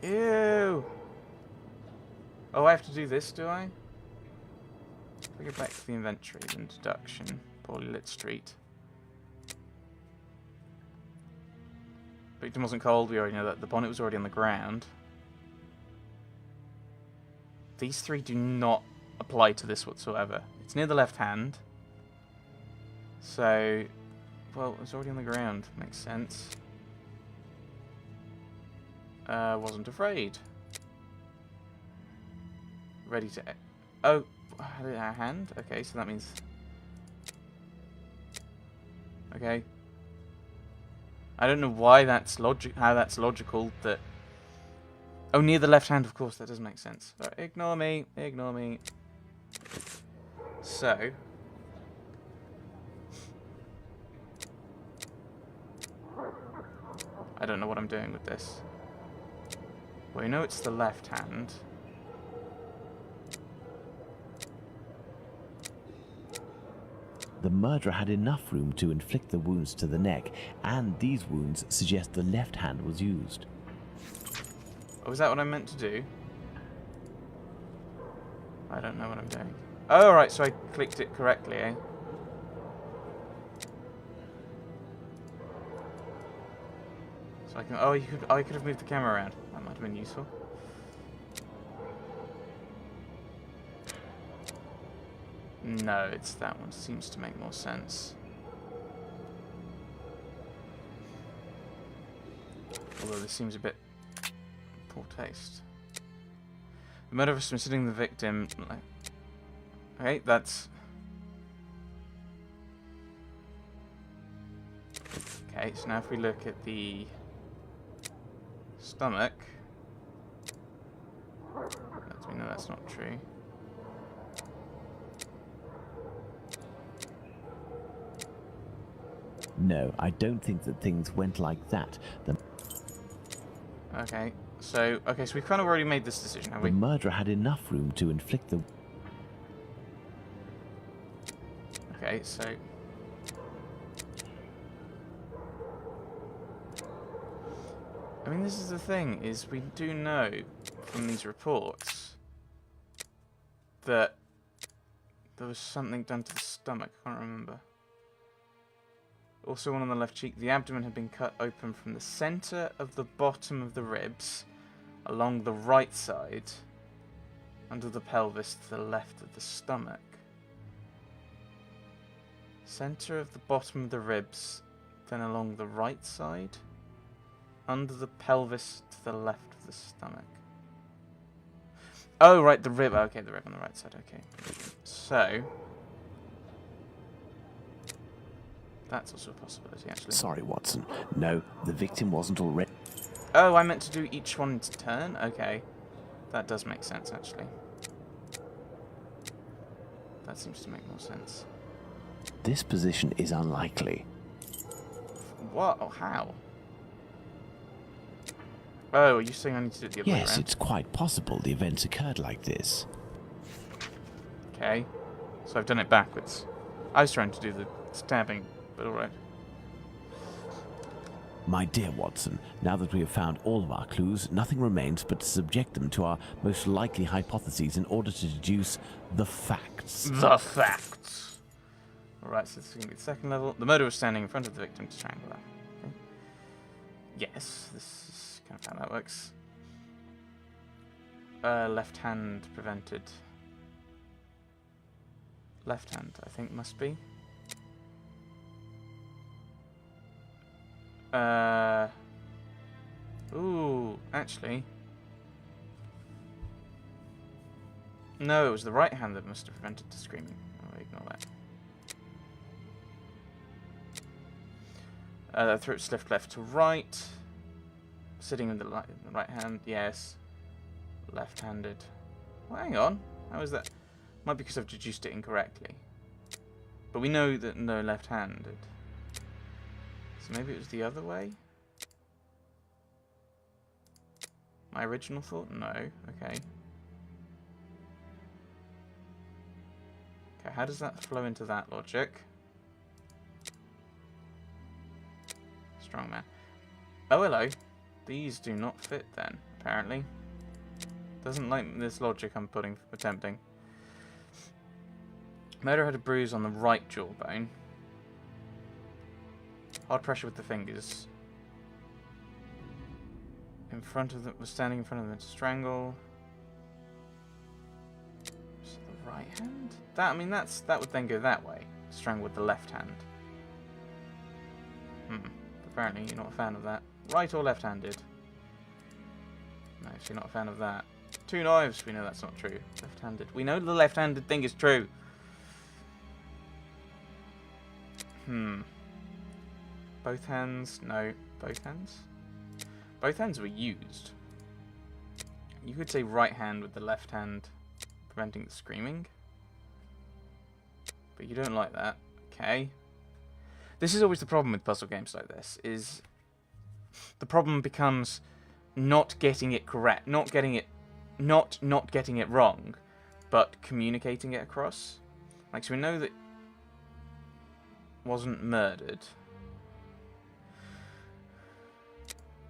Ew! Oh, I have to do this, do I? If we go back to the inventory, then deduction. Poorly lit street. Victim wasn't cold, we already know that. The bonnet was already on the ground. These three do not apply to this whatsoever. It's near the left hand. So, well, it was already on the ground. Makes sense. Wasn't afraid. Ready to... Oh, our hand? Okay, so that means... Okay. I don't know why that's how that's logical that... Oh, near the left hand, of course, that does make sense. Right, ignore me, ignore me. So... I don't know what I'm doing with this. Well, we know it's the left hand. The murderer had enough room to inflict the wounds to the neck, and these wounds suggest the left hand was used. Oh, is that what I meant to do? I don't know what I'm doing. Oh, right, so I clicked it correctly, eh? So I can... Oh, I could have moved the camera around. That might have been useful. No, it's that one. Seems to make more sense. Although this seems a bit poor taste. The murderer was considering the victim. Okay, that's... Okay, so now if we look at the stomach, we know that's not true. No, I don't think that things went like that. Okay, so we've kind of already made this decision, have we? The murderer had enough room to inflict the... Okay, so... I mean, this is the thing, is we do know from these reports that there was something done to the stomach. I can't remember. Also one on the left cheek. The abdomen had been cut open from the center of the bottom of the ribs along the right side under the pelvis to the left of the stomach. Center of the bottom of the ribs, then along the right side under the pelvis to the left of the stomach. Oh, right, the rib. Okay, the rib on the right side. Okay. So... that's also a possibility, actually. Sorry, Watson. No, the victim wasn't already... Oh, I meant to do each one in turn? Okay. That does make sense, actually. That seems to make more sense. This position is unlikely. What? Oh, how? Oh, are you saying I need to do it the other way around? Yes, it's quite possible the events occurred like this. Okay. So I've done it backwards. I was trying to do the stabbing, but alright. My dear Watson, now that we have found all of our clues, nothing remains but to subject them to our most likely hypotheses in order to deduce the facts. The facts! Alright, so this is going to be the second level. The murderer was standing in front of the victim to strangle her. Okay. Yes, this is kind of how that works. Left hand prevented. Left hand, I think, must be. Ooh, actually. No, it was the right hand that must have prevented the screaming. Oh, ignore that. Throat slipped left to right. Sitting in the right hand, yes. Left-handed. Well, hang on. How is that? Might be because I've deduced it incorrectly. But we know that no left-handed. So maybe it was the other way? My original thought? No. Okay. Okay, how does that flow into that logic? Strong man. Oh, hello. These do not fit then, apparently. Doesn't like this logic I'm attempting. Murderer had a bruise on the right jawbone. Hard pressure with the fingers. In front of them, was standing in front of them to strangle. So the right hand? That would then go that way. Strangle with the left hand. Apparently you're not a fan of that. Right or left-handed? No, so you're not a fan of that. Two knives, we know that's not true. Left-handed. We know the left-handed thing is true. Both hands? No. Both hands? Both hands were used. You could say right hand with the left hand, preventing the screaming. But you don't like that. Okay. This is always the problem with puzzle games like this, is the problem becomes not getting it correct, not getting it wrong, but communicating it across. Like, so we know that wasn't murdered.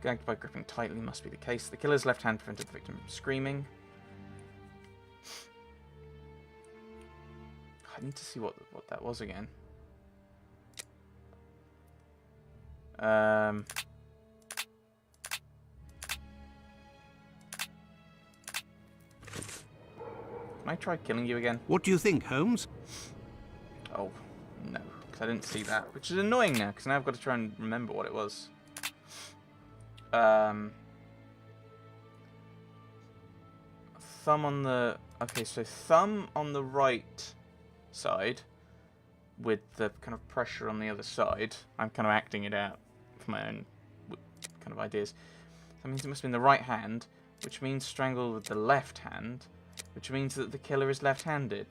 Gagged by gripping tightly must be the case. The killer's left hand prevented the victim from screaming. I need to see what that was again. Can I try killing you again? What do you think, Holmes? Oh, no. Because I didn't see that. Which is annoying now, because now I've got to try and remember what it was. Thumb on the... Okay, so thumb on the right side with the kind of pressure on the other side. I'm kind of acting it out for my own kind of ideas. That means it must be in the right hand, which means strangle with the left hand, which means that the killer is left-handed.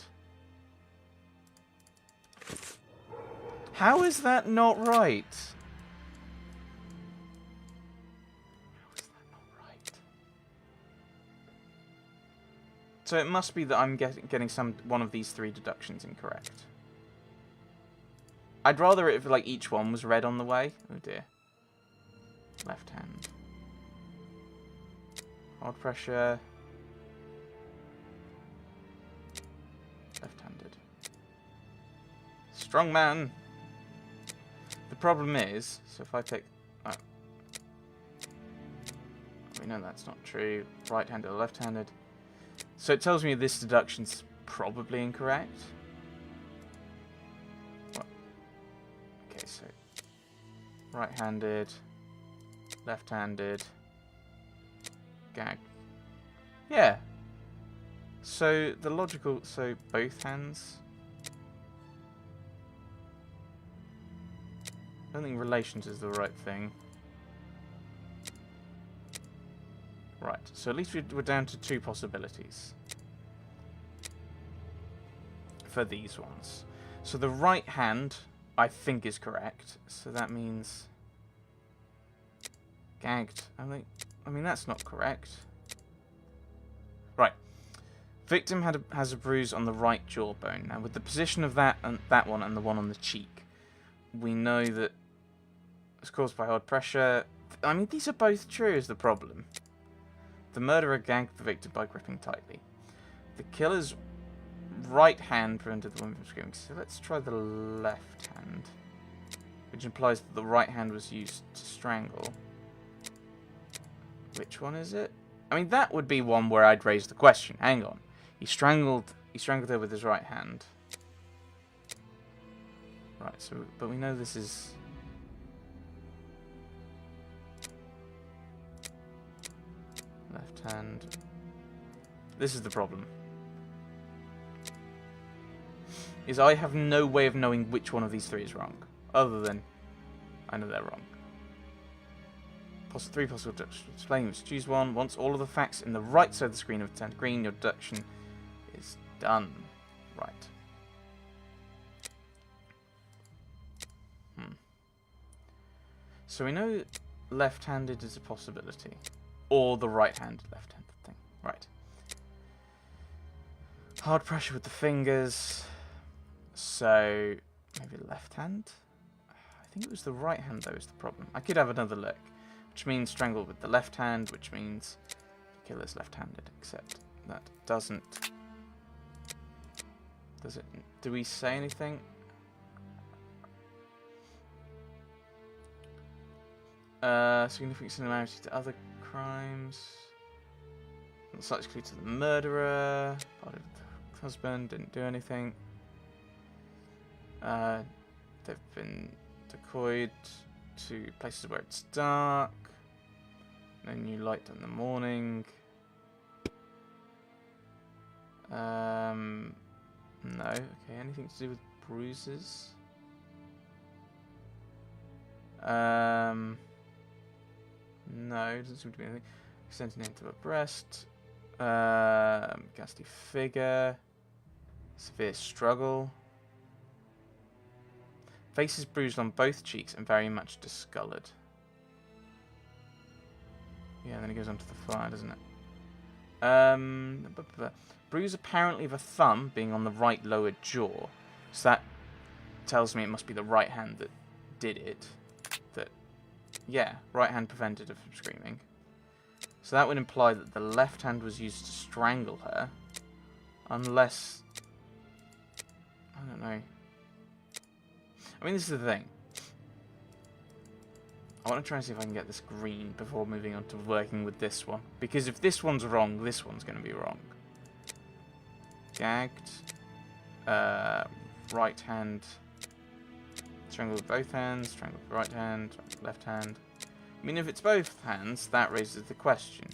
How is that not right? How is that not right? So it must be that I'm getting one of these three deductions incorrect. I'd rather it if like each one was red on the way. Oh dear. Left hand. Hard pressure. Left-handed. Strong man. The problem is, so if I pick... Oh. We know that's not true. Right-handed or left-handed. So it tells me this deduction's probably incorrect. What? Okay, so... Right-handed. Left-handed. Gag. Yeah. So the logical... So both hands... I don't think relations is the right thing. Right, so at least we're down to two possibilities. For these ones. So the right hand, I think, is correct. So that means... Gagged. I mean, that's not correct. Right. Victim has a bruise on the right jawbone. Now, with the position of that one and the one on the cheek, we know that it's caused by hard pressure. I mean, these are both true is the problem. The murderer gagged the victim by gripping tightly. The killer's right hand prevented the woman from screaming. So let's try the left hand, which implies that the right hand was used to strangle. Which one is it? I mean, that would be one where I'd raise the question. Hang on. He strangled her with his right hand. Right, so, but we know this is... Left hand. This is the problem. Is I have no way of knowing which one of these three is wrong. Other than, I know they're wrong. Three possible deductions. Explain. Choose one. Once all of the facts in the right side of the screen have turned green, your deduction is done. Right. So we know left-handed is a possibility. Or the right-handed left-handed thing. Right. Hard pressure with the fingers. So, maybe left hand? I think it was the right hand, though, is the problem. I could have another look. Which means strangle with the left hand, which means killer's left-handed, except that doesn't... Does it... Do we say anything? Significant similarity to other crimes. Not such clue to the murderer. Part of the husband, didn't do anything. They've been decoyed to places where it's dark. No new light in the morning. No. Okay, anything to do with bruises? No, doesn't seem to be anything. Extending into a breast. Ghastly figure. Severe struggle. Face is bruised on both cheeks and very much discoloured. Yeah, then it goes on to the fire, doesn't it? Bruise apparently of a thumb being on the right lower jaw. So that tells me it must be the right hand that did it. Yeah, right hand prevented her from screaming. So that would imply that the left hand was used to strangle her. Unless... I don't know. I mean, this is the thing. I want to try and see if I can get this green before moving on to working with this one. Because if this one's wrong, this one's going to be wrong. Gagged. Right hand. Strangle with both hands. Strangle with right hand. Strangle with left hand. I mean, if it's both hands, that raises the question.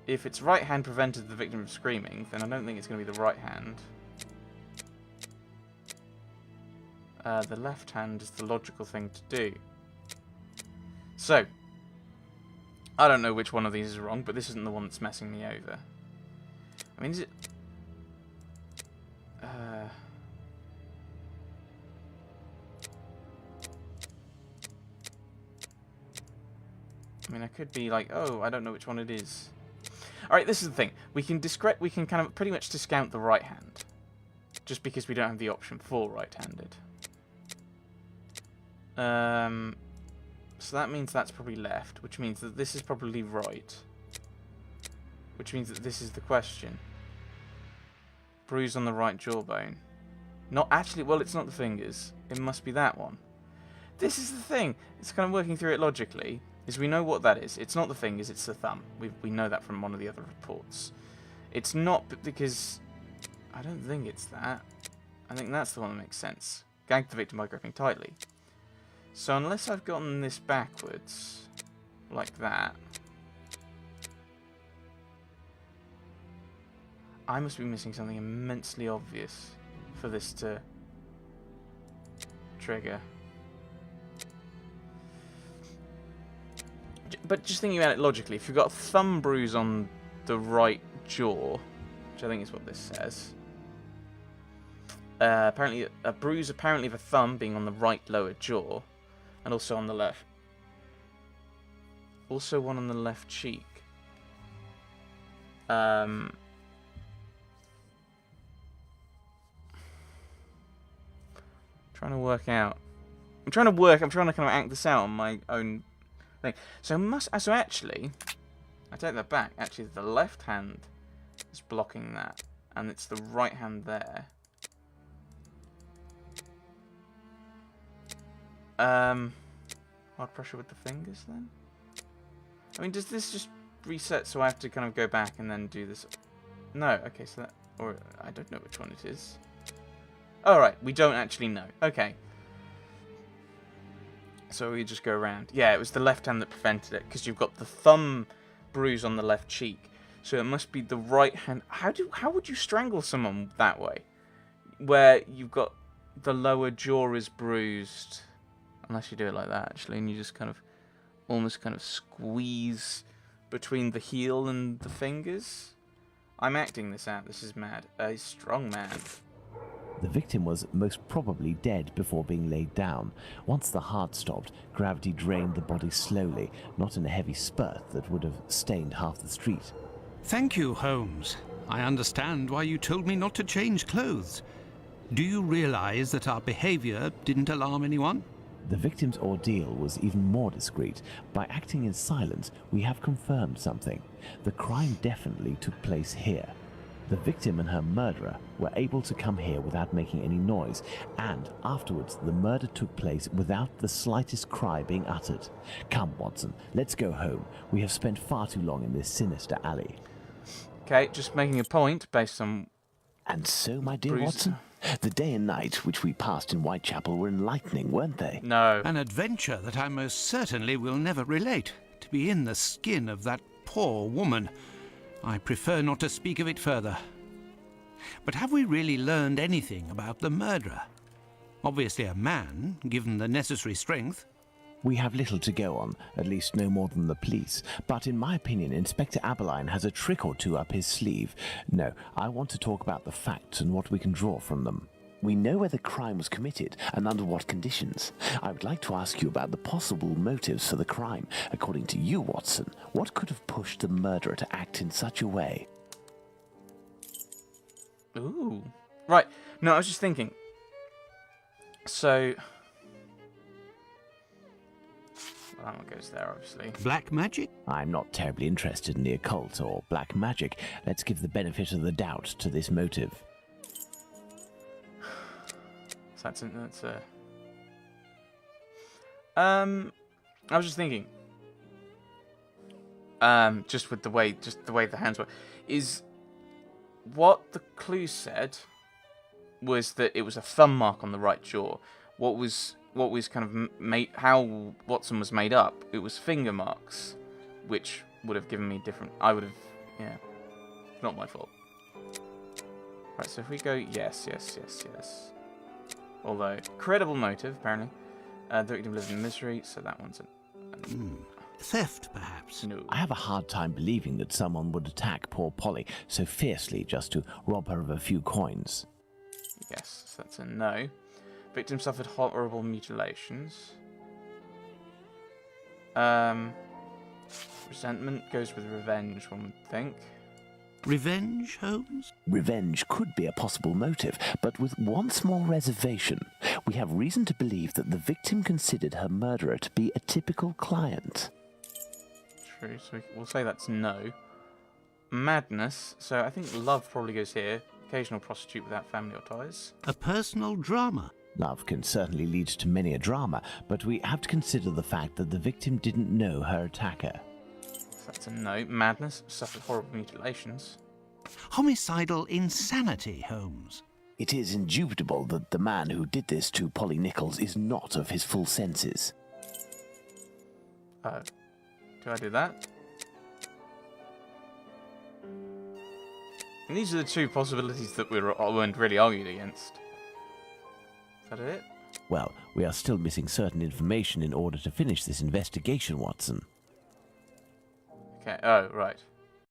If it's right hand prevented the victim from screaming, then I don't think it's going to be the right hand. The left hand is the logical thing to do. So, I don't know which one of these is wrong, but this isn't the one that's messing me over. I mean, is it... I mean, I could be like, oh, I don't know which one it is. Alright, this is the thing. We can kind of pretty much discount the right hand. Just because we don't have the option for right-handed. So that means that's probably left, which means that this is probably right. Which means that this is the question. Bruise on the right jawbone. Not actually, well, it's not the fingers. It must be that one. This is the thing. It's kind of working through it logically. Is we know what that is. It's not the fingers, it's the thumb. We know that from one of the other reports. It's not because... I don't think it's that. I think that's the one that makes sense. Gag the victim by gripping tightly. So unless I've gotten this backwards, like that, I must be missing something immensely obvious for this to trigger. But just thinking about it logically, if you've got a thumb bruise on the right jaw, which I think is what this says, apparently a bruise apparently of a thumb being on the right lower jaw, and also on the left. Also one on the left cheek. Trying to work out. I'm trying to kind of act this out on my own thing. So actually, I take that back. Actually, the left hand is blocking that, and it's the right hand there. Hard pressure with the fingers then? I mean, does this just reset so I have to kind of go back and then do this? No, okay, so that... Or, I don't know which one it is. Alright, we don't actually know. Okay. So we just go around. Yeah, it was the left hand that prevented it, because you've got the thumb bruise on the left cheek. So it must be the right hand. How would you strangle someone that way? Where you've got the lower jaw is bruised... Unless you do it like that, actually, and you just kind of, almost kind of squeeze between the heel and the fingers. I'm acting this out. This is mad. A strong man. The victim was most probably dead before being laid down. Once the heart stopped, gravity drained the body slowly, not in a heavy spurt that would have stained half the street. Thank you, Holmes. I understand why you told me not to change clothes. Do you realize that our behavior didn't alarm anyone? The victim's ordeal was even more discreet. By acting in silence, we have confirmed something. The crime definitely took place here. The victim and her murderer were able to come here without making any noise, and afterwards the murder took place without the slightest cry being uttered. Come, Watson, let's go home. We have spent far too long in this sinister alley. Okay, just making a point based on... And so, my dear Bruce. Watson, the day and night which we passed in Whitechapel were enlightening, weren't they? No. An adventure that I most certainly will never relate. To be in the skin of that poor woman. I prefer not to speak of it further. But have we really learned anything about the murderer? Obviously a man, given the necessary strength. We have little to go on, at least no more than the police. But in my opinion, Inspector Aberline has a trick or two up his sleeve. No, I want to talk about the facts and what we can draw from them. We know where the crime was committed and under what conditions. I would like to ask you about the possible motives for the crime. According to you, Watson, what could have pushed the murderer to act in such a way? Ooh. Right. No, I was just thinking. So... Well, that one goes there, obviously. Black magic? I'm not terribly interested in the occult or black magic. Let's give the benefit of the doubt to this motive. So that's I was just thinking. Just the way the hands were, is what the clue said was that it was a thumb mark on the right jaw. What was kind of made, how Watson was made up? It was finger marks, which would have given me different. I would have, yeah, not my fault. Right, so if we go yes. Although, credible motive, apparently. The victim lives in misery, so that one's Theft, perhaps? no. I have a hard time believing that someone would attack poor Polly so fiercely just to rob her of a few coins. Yes, so that's a no. Victim suffered horrible mutilations. Resentment goes with revenge, one would think. Revenge, Holmes? Revenge could be a possible motive, but with one small reservation. We have reason to believe that the victim considered her murderer to be a typical client. True, so we'll say that's no. Madness, so I think love probably goes here. Occasional prostitute without family or ties. A personal drama? Love can certainly lead to many a drama, but we have to consider the fact that the victim didn't know her attacker. So that's a no. Madness, suffered horrible mutilations. Homicidal insanity, Holmes? It is indubitable that the man who did this to Polly Nichols is not of his full senses. Oh. Do I do that? And these are the two possibilities that we weren't really argued against. Is that it? Well, we are still missing certain information in order to finish this investigation, Watson. Okay, oh, right.